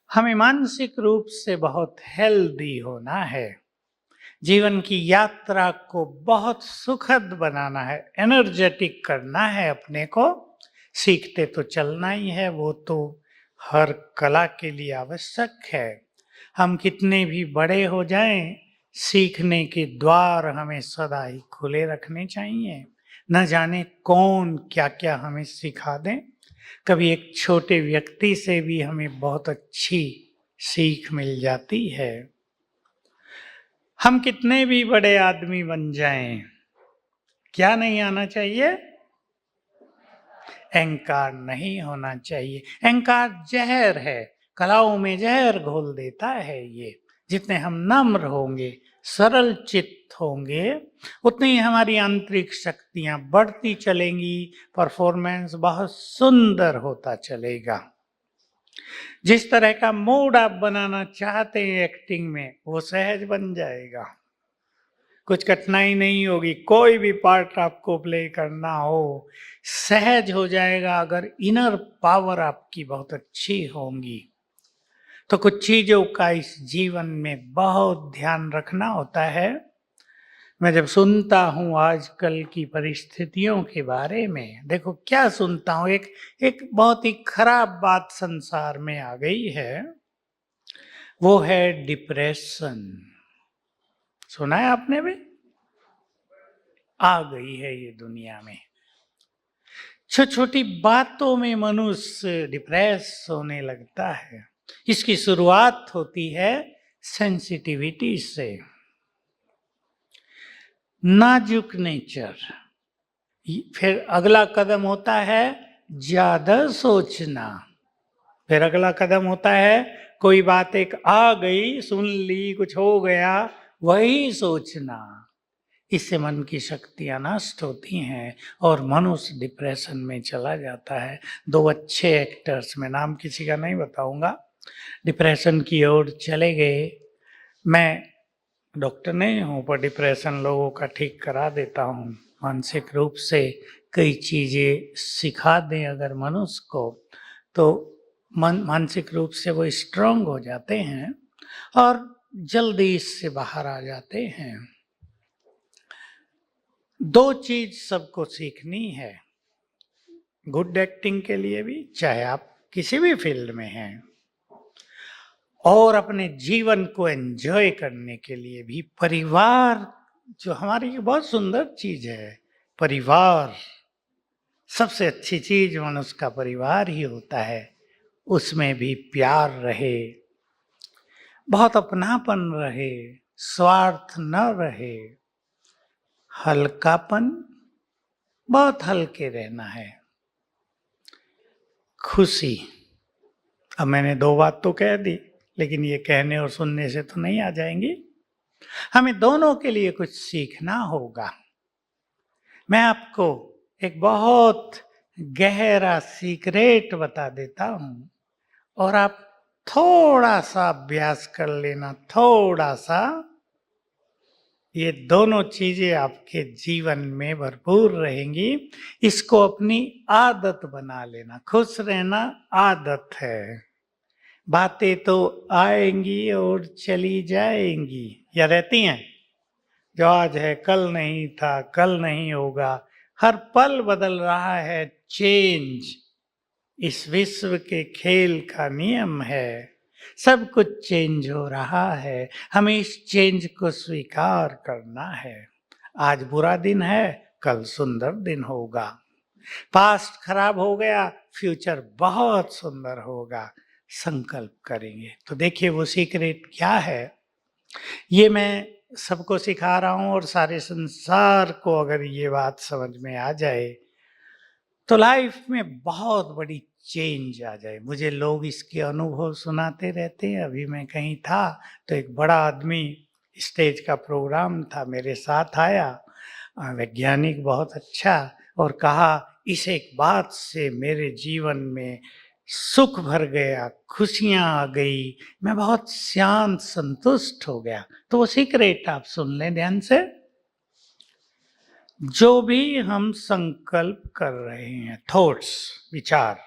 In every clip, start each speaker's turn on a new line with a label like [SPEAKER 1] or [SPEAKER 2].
[SPEAKER 1] हमें मानसिक रूप से बहुत हेल्दी होना है। जीवन की यात्रा को बहुत सुखद बनाना है, एनर्जेटिक करना है अपने को। सीखते तो चलना ही है, वो तो हर कला के लिए आवश्यक है। हम कितने भी बड़े हो जाएं, सीखने के द्वार हमें सदा ही खुले रखने चाहिए। न जाने कौन क्या क्या हमें सिखा दें। कभी एक छोटे व्यक्ति से भी हमें बहुत अच्छी सीख मिल जाती है। हम कितने भी बड़े आदमी बन जाएं, क्या नहीं आना चाहिए? अहंकार नहीं होना चाहिए। अहंकार जहर है, कलाओं में जहर घोल देता है ये। जितने हम नम्र होंगे, सरल चित्त होंगे, उतनी ही हमारी आंतरिक शक्तियां बढ़ती चलेंगी, परफॉर्मेंस बहुत सुंदर होता चलेगा। जिस तरह का मूड आप बनाना चाहते हैं एक्टिंग में, वो सहज बन जाएगा। कुछ कठिनाई नहीं होगी। कोई भी पार्ट आपको प्ले करना हो, सहज हो जाएगा अगर इनर पावर आपकी बहुत अच्छी होंगी। तो कुछ चीजों का इस जीवन में बहुत ध्यान रखना होता है। मैं जब सुनता हूं आजकल की परिस्थितियों के बारे में, देखो क्या सुनता हूं। एक बहुत ही खराब बात संसार में आ गई है, वो है डिप्रेशन। सुना है आपने भी? आ गई है ये दुनिया में। छोटी छोटी बातों में मनुष्य डिप्रेस होने लगता है। इसकी शुरुआत होती है सेंसिटिविटी से। नाजुक नेचर। फिर अगला कदम होता है ज्यादा सोचना। फिर अगला कदम होता है कोई बात एक आ गई, सुन ली, कुछ हो गया, वही सोचना। इससे मन की शक्तियां नष्ट होती हैं और मनुष्य डिप्रेशन में चला जाता है। दो अच्छे एक्टर्स, मैं नाम किसी का नहीं बताऊंगा, डिप्रेशन की ओर चले गए। मैं डॉक्टर नहीं हूं, पर डिप्रेशन लोगों का ठीक करा देता हूं। मानसिक रूप से कई चीजें सिखा दें अगर मनुष्य को, तो मानसिक रूप से वो स्ट्रांग हो जाते हैं और जल्दी इससे बाहर आ जाते हैं। दो चीज सबको सीखनी है गुड एक्टिंग के लिए भी, चाहे आप किसी भी फील्ड में हैं, और अपने जीवन को एंजॉय करने के लिए भी। परिवार जो हमारी बहुत सुंदर चीज है, परिवार सबसे अच्छी चीज मनुष्य का परिवार ही होता है। उसमें भी प्यार रहे, बहुत अपनापन रहे, स्वार्थ न रहे, हल्कापन, बहुत हल्के रहना है, खुशी। अब मैंने दो बात तो कह दी, लेकिन ये कहने और सुनने से तो नहीं आ जाएंगी। हमें दोनों के लिए कुछ सीखना होगा। मैं आपको एक बहुत गहरा सीक्रेट बता देता हूं, और आप थोड़ा सा अभ्यास कर लेना, थोड़ा सा। ये दोनों चीजें आपके जीवन में भरपूर रहेंगी। इसको अपनी आदत बना लेना। खुश रहना आदत है। बातें तो आएंगी और चली जाएंगी, या रहती हैं। जो आज है कल नहीं था, कल नहीं होगा। हर पल बदल रहा है, चेंज इस विश्व के खेल का नियम है। सब कुछ चेंज हो रहा है, हमें इस चेंज को स्वीकार करना है। आज बुरा दिन है, कल सुंदर दिन होगा। पास्ट खराब हो गया, फ्यूचर बहुत सुंदर होगा। संकल्प करेंगे तो देखिए वो सीक्रेट क्या है। ये मैं सबको सिखा रहा हूं, और सारे संसार को अगर ये बात समझ में आ जाए तो लाइफ में बहुत बड़ी चेंज आ जाए। मुझे लोग इसके अनुभव सुनाते रहते हैं। अभी मैं कहीं था तो एक बड़ा आदमी, स्टेज का प्रोग्राम था, मेरे साथ आया, वैज्ञानिक बहुत अच्छा, और कहा इस एक बात से मेरे जीवन में सुख भर गया, खुशियां आ गई, मैं बहुत शांत संतुष्ट हो गया। तो वो सीक्रेट आप सुन लें ध्यान से। जो भी हम संकल्प कर रहे हैं, थॉट्स, विचार,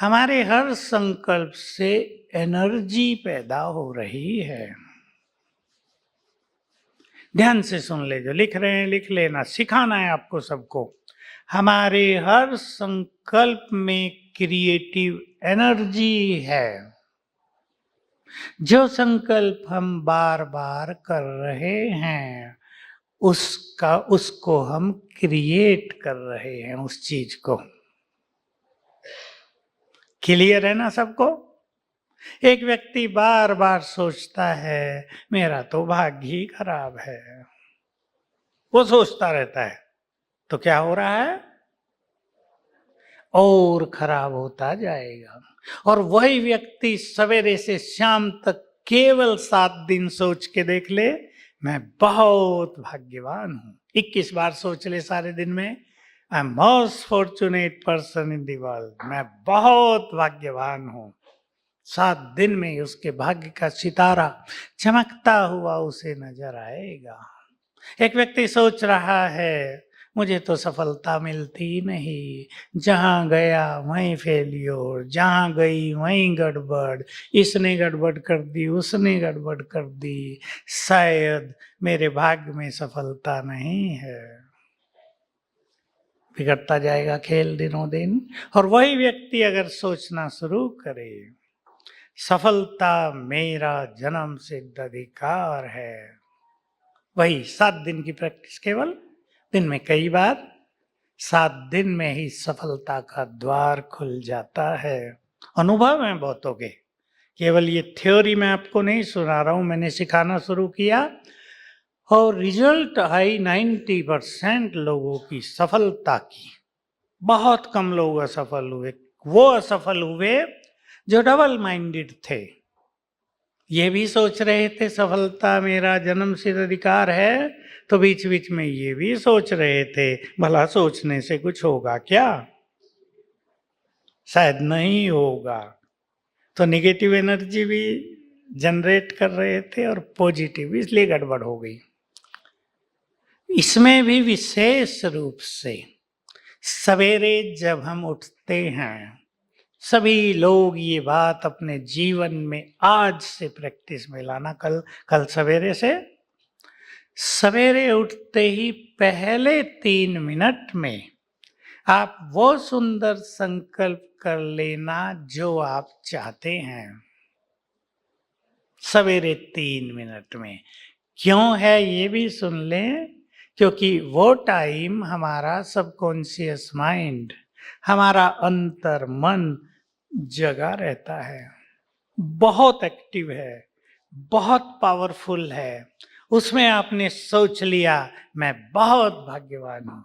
[SPEAKER 1] हमारे हर संकल्प से एनर्जी पैदा हो रही है। ध्यान से सुन ले, जो लिख रहे हैं लिख लेना, सिखाना है आपको सबको। हमारे हर संकल्प में क्रिएटिव एनर्जी है। जो संकल्प हम बार बार कर रहे हैं उसको हम क्रिएट कर रहे हैं, उस चीज को। क्लियर है ना सबको? एक व्यक्ति बार बार सोचता है मेरा तो भाग्य ही खराब है, वो सोचता रहता है, तो क्या हो रहा है? और खराब होता जाएगा। और वही व्यक्ति सवेरे से शाम तक केवल 7 दिन सोच के देख ले, मैं बहुत भाग्यवान हूं। 21 बार सोच ले सारे दिन में, I am most fortunate person in the world, मैं बहुत भाग्यवान हूं। 7 दिन में ही उसके भाग्य का सितारा चमकता हुआ उसे नजर आएगा। एक व्यक्ति सोच रहा है मुझे तो सफलता मिलती नहीं, जहां गया वहीं फेलियर, जहां गई वहीं गड़बड़, इसने गड़बड़ कर दी, उसने गड़बड़ कर दी, शायद मेरे भाग्य में सफलता नहीं है। बिगड़ता जाएगा खेल दिनों दिन। और वही व्यक्ति अगर सोचना शुरू करे सफलता मेरा जन्म सिद्ध अधिकार है, वही 7 दिन की प्रैक्टिस, केवल दिन में कई बार, 7 दिन में ही सफलता का द्वार खुल जाता है। अनुभव है बहुतों के, केवल ये थ्योरी मैं आपको नहीं सुना रहा हूं, मैंने सिखाना शुरू किया और रिजल्ट आई 90% लोगों की सफलता की। बहुत कम लोग असफल हुए। वो असफल हुए जो डबल माइंडेड थे, ये भी सोच रहे थे सफलता मेरा जन्मसिद्ध अधिकार है, तो बीच बीच में ये भी सोच रहे थे भला सोचने से कुछ होगा क्या, शायद नहीं होगा। तो निगेटिव एनर्जी भी जनरेट कर रहे थे और पॉजिटिव, इसलिए गड़बड़ हो गई। इसमें भी विशेष रूप से सवेरे जब हम उठते हैं, सभी लोग ये बात अपने जीवन में आज से प्रैक्टिस में लाना। कल सवेरे से, सवेरे उठते ही पहले 3 मिनट में आप वो सुंदर संकल्प कर लेना जो आप चाहते हैं। सवेरे 3 मिनट में क्यों है ये भी सुन लें, क्योंकि वो टाइम हमारा सबकॉन्शियस माइंड, हमारा अंतर मन जगा रहता है, बहुत एक्टिव है, बहुत पावरफुल है। उसमें आपने सोच लिया मैं बहुत भाग्यवान हूं,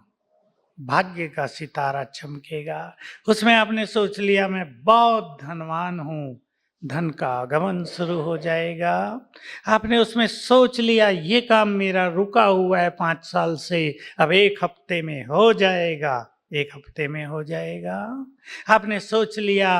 [SPEAKER 1] भाग्य का सितारा चमकेगा। उसमें आपने सोच लिया मैं बहुत धनवान हूं, धन का आगमन शुरू हो जाएगा। आपने उसमें सोच लिया ये काम मेरा रुका हुआ है 5 साल से, अब 1 हफ्ते में हो जाएगा, 1 हफ्ते में हो जाएगा। आपने सोच लिया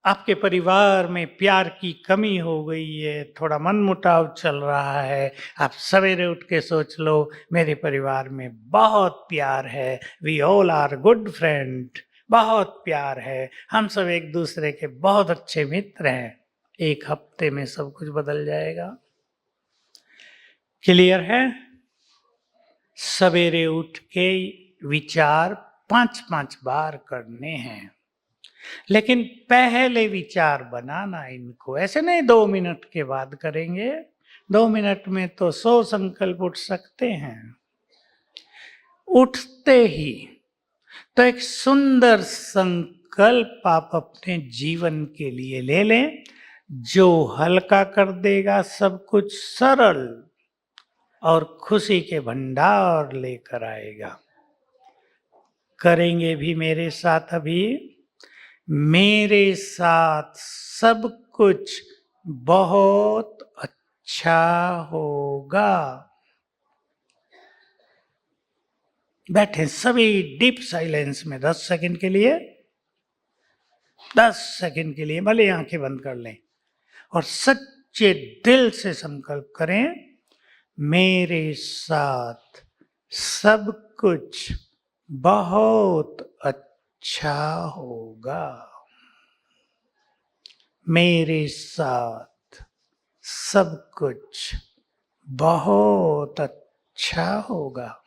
[SPEAKER 1] आपके परिवार में प्यार की कमी हो गई है, थोड़ा मनमुटाव चल रहा है, आप सवेरे उठ के सोच लो मेरे परिवार में बहुत प्यार है, we all are good friend, बहुत प्यार है, हम सब एक दूसरे के बहुत अच्छे मित्र हैं। 1 हफ्ते में सब कुछ बदल जाएगा। क्लियर है? सवेरे उठ के विचार 5-5 बार करने हैं, लेकिन पहले विचार बनाना इनको, ऐसे नहीं 2 मिनट के बाद करेंगे। 2 मिनट में तो 100 संकल्प उठ सकते हैं। उठते ही तो एक सुंदर संकल्प आप अपने जीवन के लिए ले लें, जो हल्का कर देगा सब कुछ, सरल और खुशी के भंडार लेकर आएगा। करेंगे भी मेरे साथ अभी। मेरे साथ सब कुछ बहुत अच्छा होगा। बैठे सभी डीप साइलेंस में 10 सेकंड के लिए, 10 सेकंड के लिए भले आंखें बंद कर लें और सच्चे दिल से संकल्प करें मेरे साथ सब कुछ बहुत अच्छा होगा। मेरे साथ सब कुछ बहुत अच्छा होगा।